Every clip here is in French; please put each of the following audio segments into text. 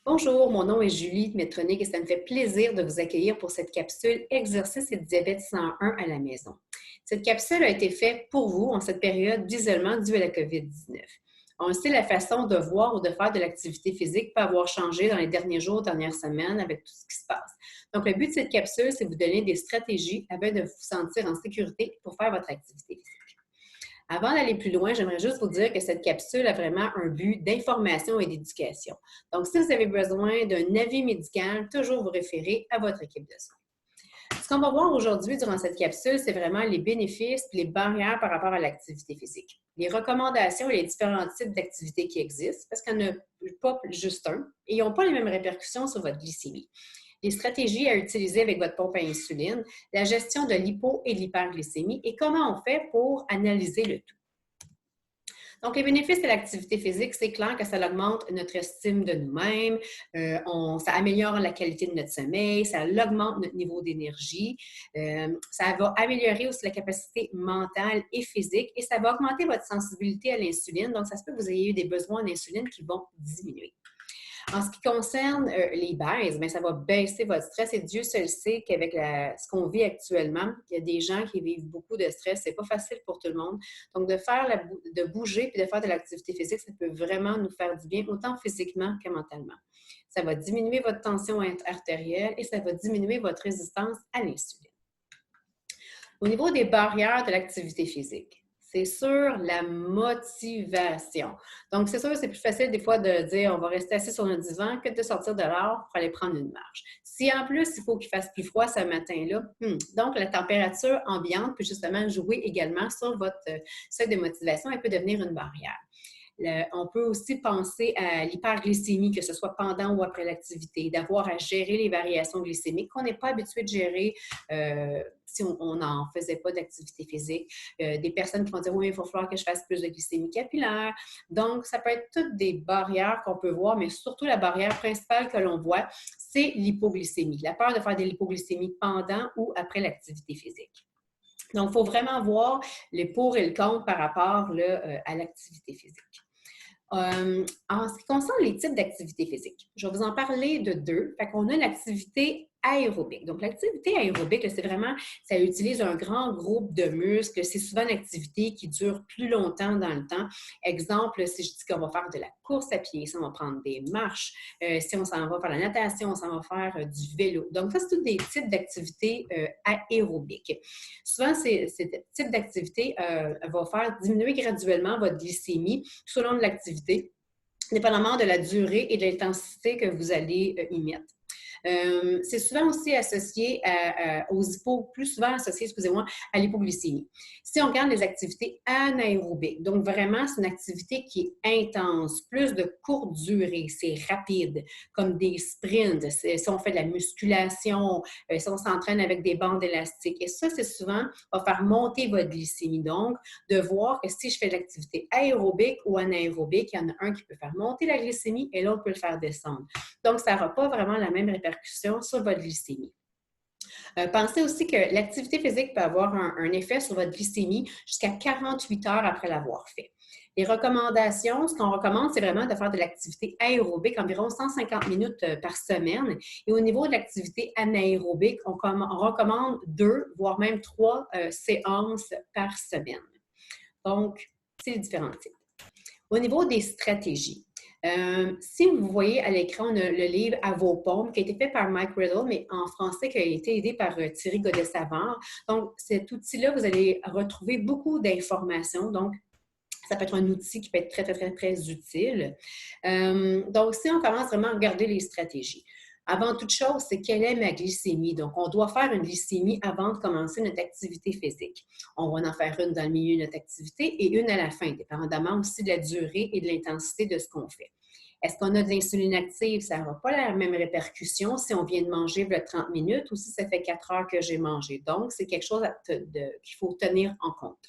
Bonjour, mon nom est Julie de Medtronic et ça me fait plaisir de vous accueillir pour cette capsule Exercice et diabète 101 à la maison. Cette capsule a été faite pour vous en cette période d'isolement dû à la COVID-19. On sait la façon de voir ou de faire de l'activité physique peut avoir changé dans les derniers jours, dernières semaines avec tout ce qui se passe. Donc, le but de cette capsule, c'est de vous donner des stratégies afin de vous sentir en sécurité pour faire votre activité physique. Avant d'aller plus loin, j'aimerais juste vous dire que cette capsule a vraiment un but d'information et d'éducation. Donc, si vous avez besoin d'un avis médical, toujours vous référez à votre équipe de soins. Ce qu'on va voir aujourd'hui durant cette capsule, c'est vraiment les bénéfices et les barrières par rapport à l'activité physique. Les recommandations et les différents types d'activités qui existent, parce qu'il n'y en a pas juste un, et ils n'ont pas les mêmes répercussions sur votre glycémie. Les stratégies à utiliser avec votre pompe à insuline, la gestion de l'hypo et de l'hyperglycémie et comment on fait pour analyser le tout. Donc, les bénéfices de l'activité physique, c'est clair que ça augmente notre estime de nous-mêmes, ça améliore la qualité de notre sommeil, ça augmente notre niveau d'énergie, ça va améliorer aussi la capacité mentale et physique et ça va augmenter votre sensibilité à l'insuline. Donc, ça se peut que vous ayez eu des besoins d'insuline qui vont diminuer. En ce qui concerne les baisses, bien, ça va baisser votre stress et Dieu seul sait qu'avec ce qu'on vit actuellement, il y a des gens qui vivent beaucoup de stress. C'est pas facile pour tout le monde. Donc, de bouger puis de faire de l'activité physique, ça peut vraiment nous faire du bien, autant physiquement que mentalement. Ça va diminuer votre tension artérielle et ça va diminuer votre résistance à l'insuline. Au niveau des barrières de l'activité physique, c'est sûr, la motivation. Donc, c'est sûr, c'est plus facile des fois de dire on va rester assis sur notre divan que de sortir dehors pour aller prendre une marche. Si en plus, il faut qu'il fasse plus froid ce matin-là, donc la température ambiante peut justement jouer également sur votre seuil de motivation et peut devenir une barrière. On peut aussi penser à l'hyperglycémie, que ce soit pendant ou après l'activité, d'avoir à gérer les variations glycémiques qu'on n'est pas habitué de gérer si on n'en faisait pas d'activité physique. Des personnes qui vont dire, oui, il va falloir que je fasse plus de glycémie capillaire. Donc, ça peut être toutes des barrières qu'on peut voir, mais surtout la barrière principale que l'on voit, c'est l'hypoglycémie, la peur de faire de l'hypoglycémie pendant ou après l'activité physique. Donc, il faut vraiment voir les pour et le contre par rapport là, à l'activité physique. En ce qui concerne les types d'activités physiques, je vais vous en parler de deux. Fait qu'on a l'activité aérobique. Donc, l'activité aérobique, c'est vraiment, ça utilise un grand groupe de muscles. C'est souvent une activité qui dure plus longtemps dans le temps. Exemple, si je dis qu'on va faire de la course à pied, si on va prendre des marches, si on s'en va faire la natation, on s'en va faire du vélo. Donc, ça, c'est tous des types d'activités aérobiques. Souvent, ce type d'activité va faire diminuer graduellement votre glycémie selon l'activité, dépendamment de la durée et de l'intensité que vous allez y mettre. C'est souvent aussi associé plus souvent associé, excusez-moi, à l'hypoglycémie. Si on regarde les activités anaérobiques, donc vraiment, c'est une activité qui est intense, plus de courte durée, c'est rapide, comme des sprints, si on fait de la musculation, si on s'entraîne avec des bandes élastiques. Et ça, c'est souvent, va faire monter votre glycémie. Donc, de voir que si je fais de l'activité aérobique ou anaérobique, il y en a un qui peut faire monter la glycémie et l'autre peut le faire descendre. Donc, ça n'aura pas vraiment la même répercussion sur votre glycémie. Pensez aussi que l'activité physique peut avoir un effet sur votre glycémie jusqu'à 48 heures après l'avoir fait. Les recommandations, ce qu'on recommande, c'est vraiment de faire de l'activité aérobique, environ 150 minutes par semaine. Et au niveau de l'activité anaérobique, on recommande 2, voire même 3 séances par semaine. Donc, c'est les différents types. Au niveau des stratégies, si vous voyez à l'écran le livre « À vos pompes » qui a été fait par Mike Riddle, mais en français qui a été aidé par Thierry Godet-Savard. Donc, cet outil-là, vous allez retrouver beaucoup d'informations. Donc, ça peut être un outil qui peut être très, très, très, très utile. Donc, si on commence vraiment à regarder les stratégies, avant toute chose, c'est quelle est ma glycémie. Donc, on doit faire une glycémie avant de commencer notre activité physique. On va en faire une dans le milieu de notre activité et une à la fin, dépendamment aussi de la durée et de l'intensité de ce qu'on fait. Est-ce qu'on a de l'insuline active? Ça n'aura pas la même répercussion si on vient de manger 30 minutes ou si ça fait 4 heures que j'ai mangé. Donc, c'est quelque chose qu'il faut tenir en compte.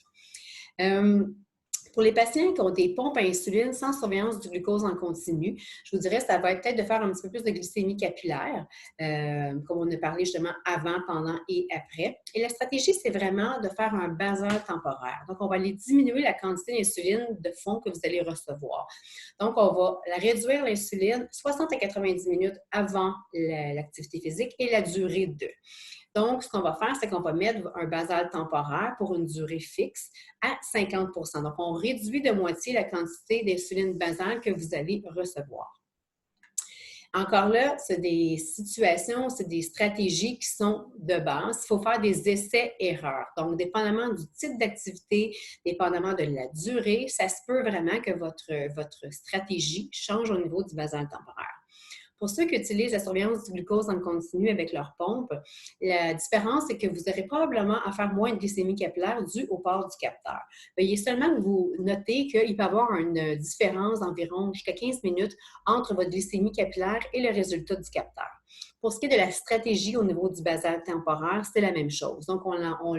Pour les patients qui ont des pompes à insuline sans surveillance du glucose en continu, je vous dirais que ça va être peut-être de faire un petit peu plus de glycémie capillaire, comme on a parlé justement avant, pendant et après. Et la stratégie, c'est vraiment de faire un basal temporaire. Donc, on va aller diminuer la quantité d'insuline de fond que vous allez recevoir. Donc, on va réduire l'insuline 60 à 90 minutes avant l'activité physique et la durée de. Donc, ce qu'on va faire, c'est qu'on va mettre un basal temporaire pour une durée fixe à 50 %. Donc, on réduit de moitié la quantité d'insuline basale que vous allez recevoir. Encore là, c'est des situations, c'est des stratégies qui sont de base. Il faut faire des essais-erreurs. Donc, dépendamment du type d'activité, dépendamment de la durée, ça se peut vraiment que votre stratégie change au niveau du basal temporaire. Pour ceux qui utilisent la surveillance du glucose en continu avec leur pompe, la différence, c'est que vous aurez probablement à faire moins de glycémie capillaire due au port du capteur. Veuillez seulement vous noter qu'il peut y avoir une différence d'environ jusqu'à 15 minutes entre votre glycémie capillaire et le résultat du capteur. Pour ce qui est de la stratégie au niveau du basal temporaire, c'est la même chose. Donc, on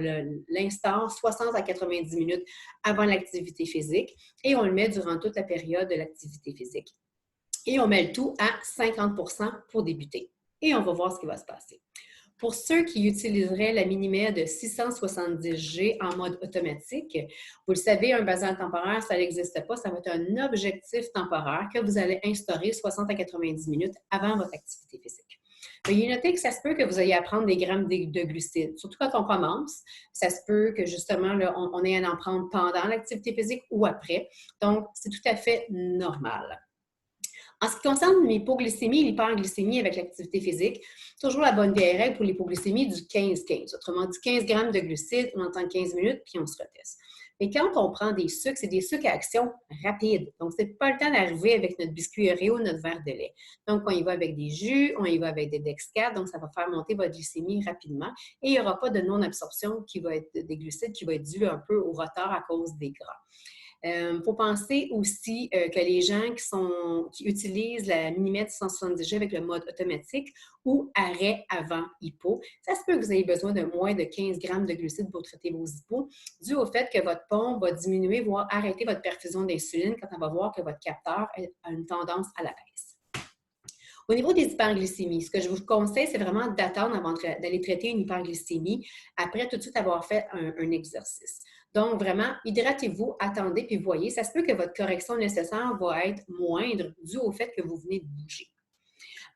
l'instaure 60 à 90 minutes avant l'activité physique et on le met durant toute la période de l'activité physique. Et on met le tout à 50 % pour débuter. Et on va voir ce qui va se passer. Pour ceux qui utiliseraient la Minimed 670G en mode automatique, vous le savez, un basal temporaire, ça n'existe pas. Ça va être un objectif temporaire que vous allez instaurer 60 à 90 minutes avant votre activité physique. Veuillez noter que ça se peut que vous ayez à prendre des grammes de glucides, surtout quand on commence. Ça se peut que justement, là, on ait à en prendre pendant l'activité physique ou après. Donc, c'est tout à fait normal. En ce qui concerne l'hypoglycémie et l'hyperglycémie avec l'activité physique, toujours la bonne vieille règle pour l'hypoglycémie du 15-15. Autrement dit, 15 grammes de glucides, on entend 15 minutes, puis on se reteste. Mais quand on prend des sucres, c'est des sucres à action rapide. Donc, ce n'est pas le temps d'arriver avec notre biscuit Oreo, notre verre de lait. Donc, on y va avec des jus, on y va avec des Dexcat, donc ça va faire monter votre glycémie rapidement. Et il n'y aura pas de non-absorption qui va être des glucides qui va être due un peu au retard à cause des gras. Il faut penser aussi que les gens qui utilisent la Minimed 170G avec le mode automatique ou arrêt avant hypo, ça se peut que vous ayez besoin de moins de 15 grammes de glucides pour traiter vos hypos, dû au fait que votre pompe va diminuer, voire arrêter votre perfusion d'insuline quand on va voir que votre capteur a une tendance à la baisse. Au niveau des hyperglycémies, ce que je vous conseille, c'est vraiment d'attendre avant d'aller traiter une hyperglycémie après tout de suite avoir fait un exercice. Donc, vraiment, hydratez-vous, attendez, puis voyez, ça se peut que votre correction nécessaire va être moindre dû au fait que vous venez de bouger.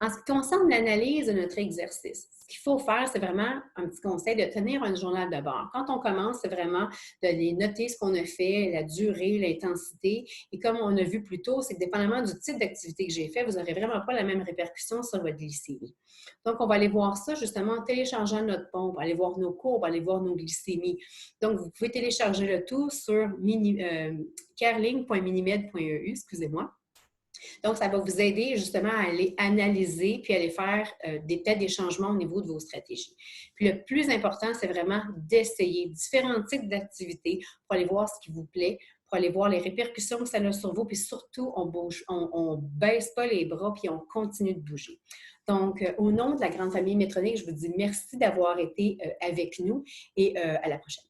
En ce qui concerne l'analyse de notre exercice, ce qu'il faut faire, c'est vraiment un petit conseil de tenir un journal de bord. Quand on commence, c'est vraiment de noter ce qu'on a fait, la durée, l'intensité. Et comme on a vu plus tôt, c'est que dépendamment du type d'activité que j'ai fait, vous n'aurez vraiment pas la même répercussion sur votre glycémie. Donc, on va aller voir ça justement en téléchargeant notre pompe, aller voir nos courbes, aller voir nos glycémies. Donc, vous pouvez télécharger le tout sur carling.minimed.eu, excusez-moi. Donc, ça va vous aider justement à aller analyser puis aller faire peut-être des changements au niveau de vos stratégies. Puis le plus important, c'est vraiment d'essayer différents types d'activités pour aller voir ce qui vous plaît, pour aller voir les répercussions que ça a sur vous, puis surtout, on baisse pas les bras puis on continue de bouger. Donc, au nom de la grande famille Medtronic, je vous dis merci d'avoir été avec nous et à la prochaine.